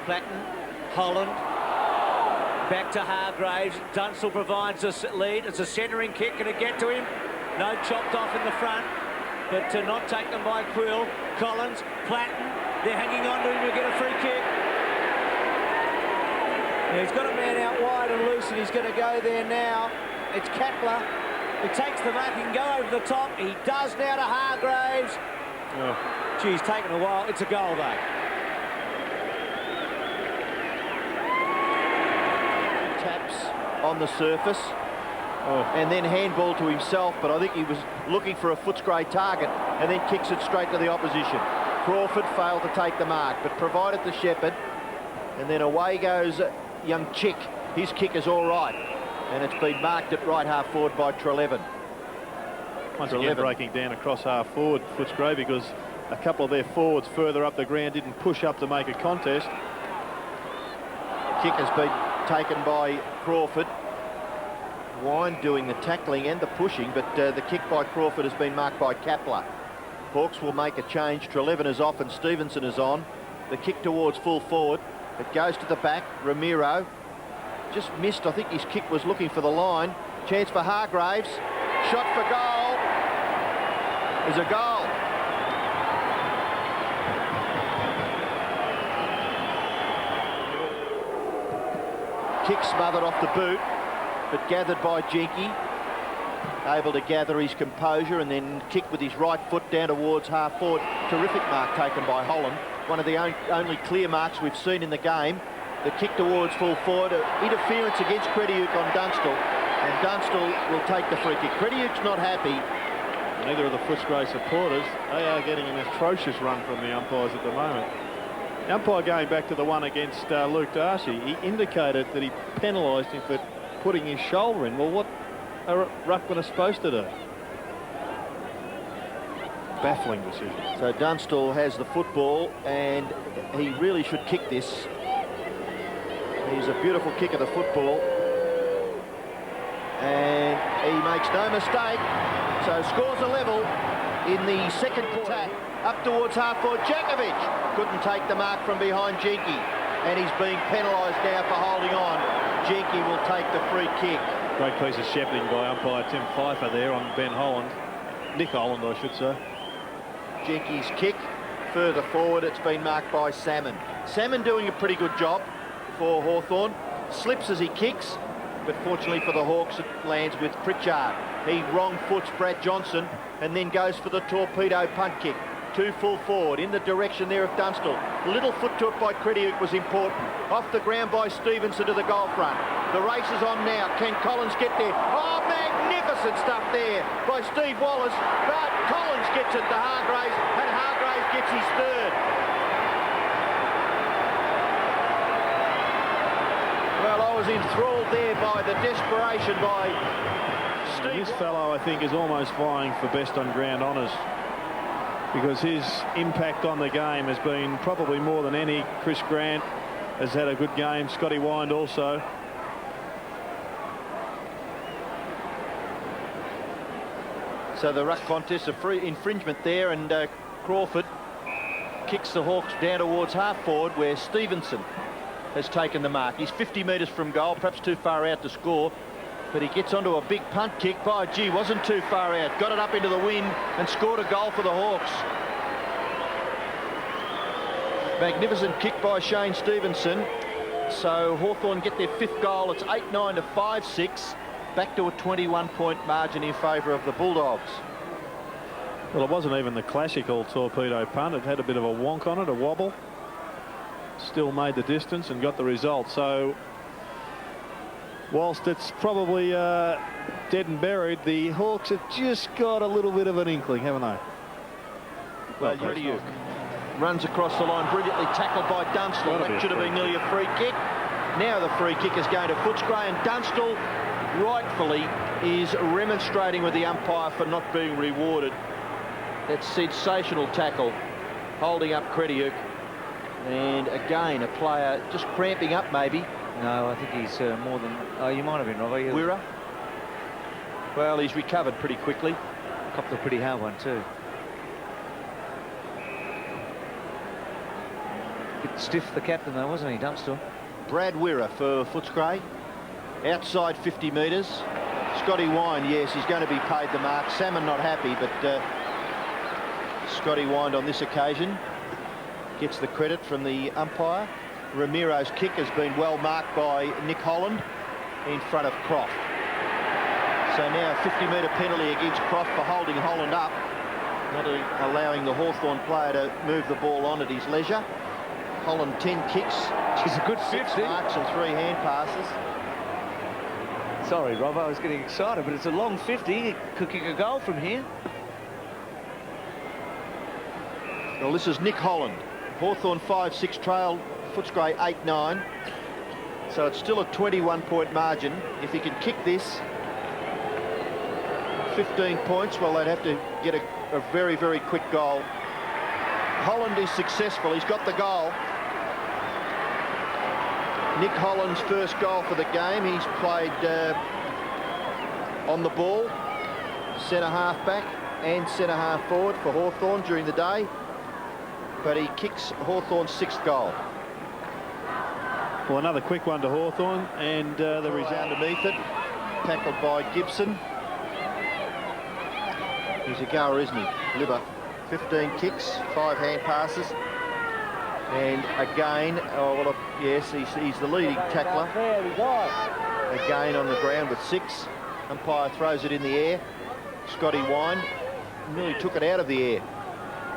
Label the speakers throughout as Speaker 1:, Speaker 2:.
Speaker 1: Platten, Holland, back to Hargraves. Dunstall provides us lead. It's a centering kick. Can it get to him? No, chopped off in the front, but not taken by Quill. Collins, Platten, they're hanging on to him to get a free kick. Now he's got a man out wide and loose, and he's going to go there now. It's Kapler. He takes the mark. He can go over the top. He does now to Hargraves. Oh. Gee, he's taken a while. It's a goal, though.
Speaker 2: Taps on the surface. Oh. And then handball to himself, but I think he was looking for a Footscray target and then kicks it straight to the opposition. Crawford failed to take the mark, but provided to Shepherd, and then away goes young Chick. His kick is all right, and it's been marked at right half forward by Treleaven.
Speaker 3: Once again breaking down across half forward, Footscray, because a couple of their forwards further up the ground didn't push up to make a contest.
Speaker 2: Kick has been taken by Crawford. Wine doing the tackling and the pushing, but the kick by Crawford has been marked by Kapler. Hawks will make a change. Treleaven is off and Stevenson is on. The kick towards full forward. It goes to the back. Ramiro just missed. I think his kick was looking for the line. Chance for Hargraves. Shot for goal. Is a goal. Kick smothered off the boot, but gathered by Jenke. Able to gather his composure and then kick with his right foot down towards half forward. Terrific mark taken by Holland. One of the only clear marks we've seen in the game. The kick towards full forward. Interference against Crediuk on Dunstall. And Dunstall will take the free kick. Crediuk's not happy.
Speaker 3: Neither of the Footscray supporters. They are getting an atrocious run from the umpires at the moment. The umpire going back to the one against Luke Darcy, he indicated that he penalised him for putting his shoulder in. Well, what are ruckmen supposed to do? Baffling decision.
Speaker 2: So Dunstall has the football and he really should kick this. He's a beautiful kick of the football. And he makes no mistake. So scores a level in the second attack. Up towards half forward, Jakovic couldn't take the mark from behind Jenke, and he's being penalised now for holding on. Jenke will take the free kick.
Speaker 3: Great piece of shepherding by umpire Tim Pfeiffer there on Ben Holland. Nick Holland, I should say.
Speaker 2: Jenke's kick further forward. It's been marked by Salmon. Salmon doing a pretty good job for Hawthorn. Slips as he kicks, but fortunately for the Hawks, it lands with Pritchard. He wrong foots Brad Johnson and then goes for the torpedo punt kick. Two full forward in the direction there of Dunstall. Little foot to it by Crediuk was important. Off the ground by Stevenson to the goal front. The race is on now. Can Collins get there? Oh, magnificent stuff there by Steve Wallace. But Collins gets it to Hargraves, and Hargraves gets his third. Well, I was enthralled there by the desperation by Steve.
Speaker 3: This fellow, I think, is almost vying for best on ground honours, because his impact on the game has been probably more than any. Chris Grant has had a good game. Scotty Wind also.
Speaker 2: So the ruck contest, a free infringement there, and Crawford kicks the Hawks down towards half forward where Stevenson has taken the mark. He's 50 metres from goal, perhaps too far out to score, but he gets onto a big punt kick. By gee, wasn't too far out. Got it up into the wind and scored a goal for the Hawks. Magnificent kick by Shane Stevenson. So Hawthorn get their fifth goal. It's 8-9 to 5-6. Back to a 21-point margin in favour of the Bulldogs.
Speaker 3: Well, it wasn't even the classical torpedo punt. It had a bit of a wonk on it, a wobble. Still made the distance and got the result. So whilst it's probably dead and buried, the Hawks have just got a little bit of an inkling, haven't they?
Speaker 2: Well, Crediuk runs across the line, brilliantly tackled by Dunstall. That should have been nearly a free kick. Now the free kick is going to Footscray, and Dunstall rightfully is remonstrating with the umpire for not being rewarded. That sensational tackle, holding up Crediuk. And again, a player just cramping up maybe.
Speaker 1: No, I think he's more than... Oh, you might have been, Robbie.
Speaker 2: Wirra? Well, he's recovered pretty quickly.
Speaker 1: Copped a pretty hard one too. Stiff, the captain, though, wasn't he, Dunstall?
Speaker 2: Brad Wirra for Footscray. Outside 50 metres. Scotty Wine, yes, he's going to be paid the mark. Salmon not happy, but Scotty Wine on this occasion gets the credit from the umpire. Ramiro's kick has been well marked by Nick Holland in front of Croft. So now a 50-metre penalty against Croft for holding Holland up, not allowing the Hawthorn player to move the ball on at his leisure. Holland 10 kicks.
Speaker 1: She's a good
Speaker 2: 6 marks and 3 hand passes.
Speaker 1: Sorry, Rob, I was getting excited, but it's a long 50. He could kick a goal from here.
Speaker 2: Well, this is Nick Holland. Hawthorn 5-6 trail, Footscray 8-9. So it's still a 21-point margin. If he can kick this, 15 points, well, they'd have to get a very, very quick goal. Holland is successful. He's got the goal. Nick Holland's first goal for the game. He's played on the ball, centre-half back and centre-half forward for Hawthorn during the day. But he kicks Hawthorn's 6th goal.
Speaker 3: Well, another quick one to Hawthorn, and the result
Speaker 2: underneath it, tackled by Gibson. He's a goer, isn't he? Libber, 15 kicks, 5 hand passes. And again, oh, well, yes, he's the leading tackler. Again on the ground with 6. Umpire throws it in the air. Scotty Wine nearly took it out of the air.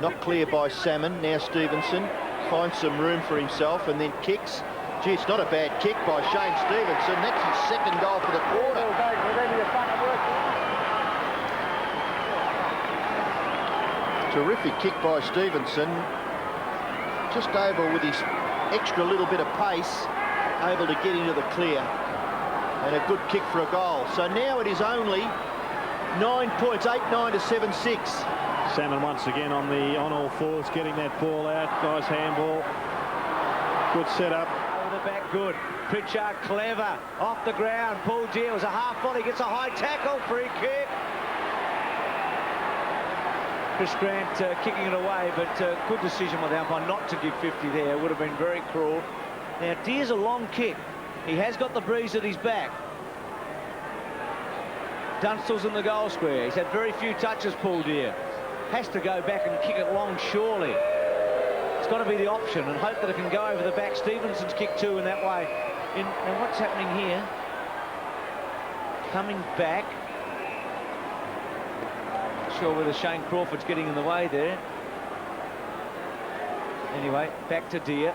Speaker 2: Not clear by Salmon. Now Stevenson finds some room for himself and then kicks. Gee, it's not a bad kick by Shane Stevenson. That's his 2nd goal for the quarter. Terrific kick by Stevenson. Just over with his extra little bit of pace, able to get into the clear. And a good kick for a goal. So now it is only 9 points, 8-9 to 7-6.
Speaker 3: Salmon once again on all fours, getting that ball out. Nice handball. Good setup.
Speaker 1: Over the back, good. Pritchard clever. Off the ground. Paul Deere was a half volley, gets a high tackle. Free kick. Chris Grant kicking it away, but good decision by the umpire not to give 50 there. Would have been very cruel. Now, Deere's a long kick. He has got the breeze at his back. Dunstall's in the goal square. He's had very few touches, Paul Deere. Has to go back and kick it long, surely. It's got to be the option and hope that it can go over the back. Stevenson's kick too in that way. And what's happening here? Coming back. Sure whether Shane Crawford's getting in the way there. Anyway, back to Deere.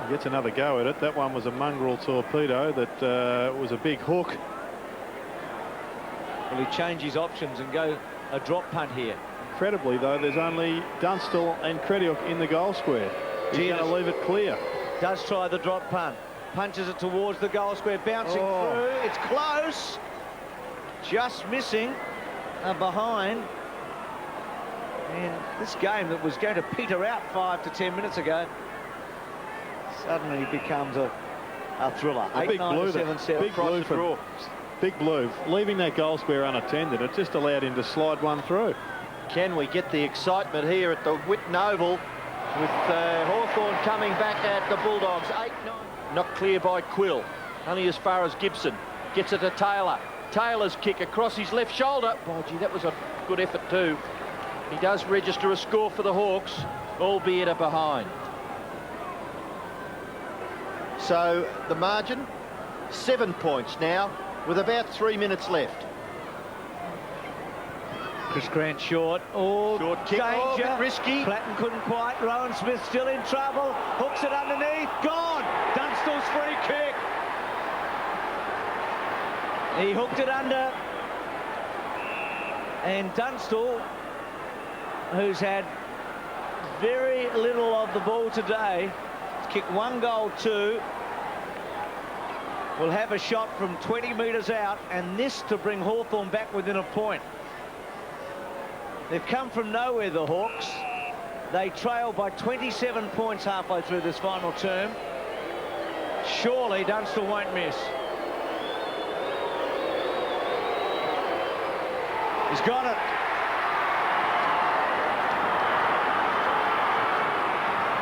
Speaker 3: He gets another go at it. That one was a mongrel torpedo that was a big hook.
Speaker 1: Will he change his options and go a drop punt here?
Speaker 3: Incredibly, though, there's only Dunstall and Krediuk in the goal square. He's going to leave it clear.
Speaker 1: Does try the drop punt. Punches it towards the goal square, bouncing through. It's close. Just missing. Behind. And this game that was going to peter out 5 to 10 minutes ago suddenly becomes a thriller.
Speaker 3: A big blue,
Speaker 1: 8-9-7-7.
Speaker 3: big blue for Big Blue, leaving that goal square unattended. It just allowed him to slide one through.
Speaker 2: Can we get the excitement here at the Whitten Oval with Hawthorn coming back at the Bulldogs? 8-9. Not clear by Quill. Only as far as Gibson. Gets it to Taylor. Taylor's kick across his left shoulder. Oh, gee, that was a good effort too. He does register a score for the Hawks, albeit a behind. So the margin, 7 points now, with about 3 minutes left.
Speaker 1: Chris Grant short. Oh,
Speaker 2: short kick.
Speaker 1: Danger.
Speaker 2: Oh, a bit risky.
Speaker 1: Platten couldn't quite. Rowan Smith still in trouble. Hooks it underneath. Gone. Dunstall's free kick. He hooked it under. And Dunstall, who's had very little of the ball today, kicked 1 goal, 2. Will have a shot from 20 metres out, and this to bring Hawthorn back within a point. They've come from nowhere, the Hawks. They trail by 27 points halfway through this final term. Surely Dunstall won't miss. He's got it.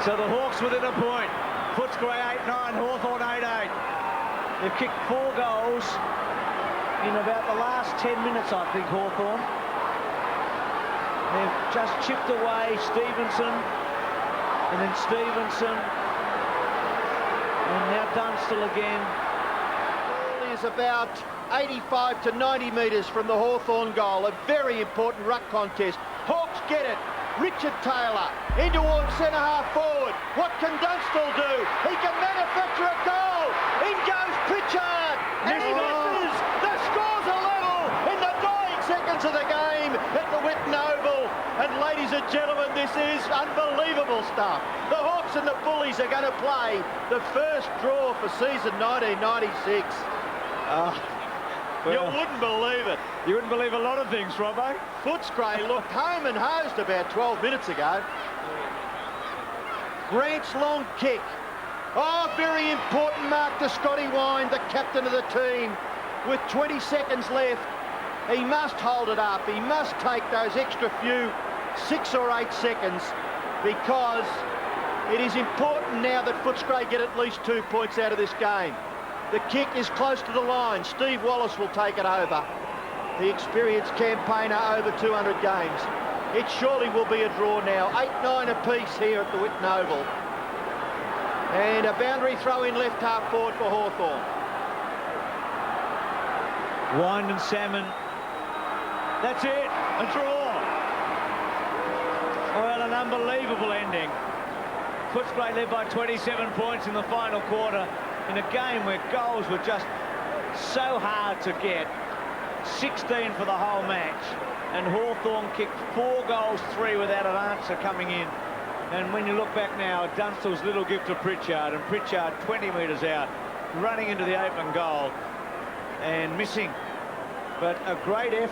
Speaker 1: So the Hawks within a point. Footscray 8-9, Hawthorn 8-8. They've kicked 4 goals in about the last 10 minutes, I think, Hawthorn. They've just chipped away Stevenson, and then Stevenson, and now Dunstall again.
Speaker 2: Ball is about 85 to 90 metres from the Hawthorn goal. A very important ruck contest. Hawks get it. Richard Taylor in towards centre-half forward. What can Dunstall do? He can manufacture a goal. In goes Pritchard. And he misses. The score's a level in the dying seconds of the game at the Whitten Oval. And ladies and gentlemen, this is unbelievable stuff. The Hawks and the Bullies are going to play the first draw for season 1996. You wouldn't believe it.
Speaker 1: You wouldn't believe a lot of things, Robbo.
Speaker 2: Footscray looked home and hosed about 12 minutes ago. Grant's long kick. Oh, very important mark to Scotty Wine, the captain of the team. With 20 seconds left, he must hold it up. He must take those extra few 6 or 8 seconds, because it is important now that Footscray get at least 2 points out of this game. The kick is close to the line. Steve Wallace will take it over. The experienced campaigner over 200 games. It surely will be a draw now. 8-9 apiece here at the Whitten Oval. And a boundary throw in left half forward for Hawthorn.
Speaker 1: Wind and Salmon. That's it. A draw. Well, an unbelievable ending. Footscray led by 27 points in the final quarter, in a game where goals were just so hard to get. 16 for the whole match, and Hawthorn kicked 4 goals, 3 without an answer coming in. And when you look back now, Dunstall's little gift to Pritchard, and Pritchard 20 metres out, running into the open goal and missing. But a great effort.